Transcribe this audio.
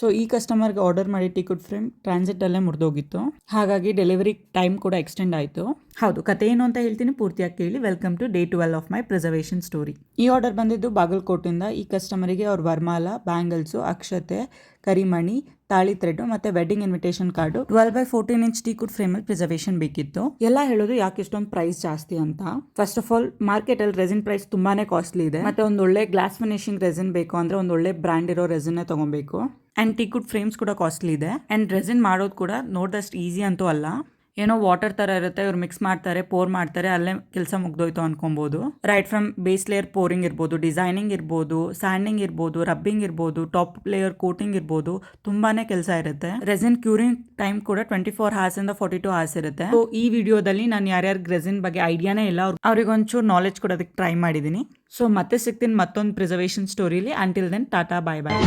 So ಈ ಕಸ್ಟಮರ್ಗೆ order ಮಾಡಿ ಟೀಕುಡ್ ಫ್ರೇಮ್ ಟ್ರಾನ್ಸಿಟಲ್ಲೇ ಮುರಿದೋಗಿತ್ತು, ಹಾಗಾಗಿ ಡೆಲಿವರಿ ಟೈಮ್ ಕೂಡ ಎಕ್ಸ್ಟೆಂಡ್ ಆಯಿತು. ಹೌದು, ಕತೆ ಏನು ಅಂತ ಹೇಳ್ತೀನಿ, ಪೂರ್ತಿಯಾಗಿ ಕೇಳಿ. Welcome to day 12 of my preservation story. ಈ ಆರ್ಡರ್ ಬಂದಿದ್ದು ಬಾಗಲಕೋಟಿಂದ. ಈ ಕಸ್ಟಮರಿಗೆ ಅವ್ರ ವರ್ಮಾಲ, ಬ್ಯಾಂಗಲ್ಸು, ಅಕ್ಷತೆ, ಕರಿಮಣಿ, ತಾಳಿ ಥ್ರೆಡ್ ಮತ್ತೆ wedding invitation card 12x14 inch teakwood ಫ್ರೇಮಲ್ಲಿ ಪ್ರಿಸರ್ವೇಷನ್ ಬೇಕಿತ್ತು. ಎಲ್ಲ ಹೇಳೋದು ಯಾಕೆ ಇಷ್ಟೊಂದು ಪ್ರೈಸ್ ಜಾಸ್ತಿ ಅಂತ. ಫಸ್ಟ್ ಆಫ್ ಆಲ್, ಮಾರ್ಕೆಟ್ ಅಲ್ಲಿ ರೆಸಿನ್ ಪ್ರೈಸ್ ತುಂಬಾನೇ ಕಾಸ್ಟ್ಲಿ ಇದೆ. ಮತ್ತೆ ಒಂದು ಒಳ್ಳೆ ಗ್ಲಾಸ್ ಫಿನಿಶಿಂಗ್ ರೆಸಿನ್ ಬೇಕು ಅಂದ್ರೆ ಒಂದು ಒಳ್ಳೆ ಬ್ರ್ಯಾಂಡ್ ಇರೋ ರೆಸಿನ್ ತಗೊಬೇಕು. ಅಂಡ್ ಟೀಕುಡ್ ಫ್ರೇಮ್ಸ್ ಕೂಡ ಕಾಸ್ಟ್ಲಿ ಇದೆ. ಅಂಡ್ ರೆಸಿನ್ ಮಾಡೋದು ಕೂಡ ನೋಡಿದಷ್ಟು ಈಸಿ ಅಂತೂ ಅಲ್ಲ. ಏನೋ ವಾಟರ್ ತರ ಇರುತ್ತೆ, ಇವ್ರು ಮಿಕ್ಸ್ ಮಾಡ್ತಾರೆ, ಪೋರ್ ಮಾಡ್ತಾರೆ, ಅಲ್ಲೇ ಕೆಲಸ ಮುಗ್ದೋಯ್ತು ಅನ್ಕೊಬಹುದು. Right from base layer pouring ಇರ್ಬೋದು, ಡಿಸೈನಿಂಗ್ ಇರ್ಬೋದು, ಸ್ಯಾಂಡಿಂಗ್ ಇರ್ಬೋದು, ರಬ್ಬಿಂಗ್ ಇರ್ಬೋದು, ಟಾಪ್ ಲೇಯರ್ ಕೋಟಿಂಗ್ ಇರ್ಬೋದು, ತುಂಬಾನೇ ಕೆಲಸ ಇರುತ್ತೆ. ರೆಸಿನ್ ಕ್ಯೂರಿಂಗ್ ಟೈಮ್ ಕೂಡ 24 hours ಇಂದ 42 hours ಇರುತ್ತೆ. ಸೊ ಈ ವಿಡಿಯೋದಲ್ಲಿ ನಾನು ಯಾರ್ಯಾರಿಗೆ ರೆಸಿನ್ ಬಗ್ಗೆ ಐಡಿಯಾನೇ ಇಲ್ಲ ಅವ್ರಿಗೆ ಒಂಚೂರು ನಾಲೆಜ್ ಕೊಡೋದಕ್ಕೆ ಟ್ರೈ ಮಾಡಿದೀನಿ. ಸೊ ಮತ್ತೆ ಸಿಗ್ತೀನಿ ಮತ್ತೊಂದು ಪ್ರಿಸರ್ವೇಷನ್ ಸ್ಟೋರಿಲಿ. ಅಂಟಿಲ್ ದೆನ್ ಟಾಟಾ, ಬಾಯ್ ಬಾಯ್.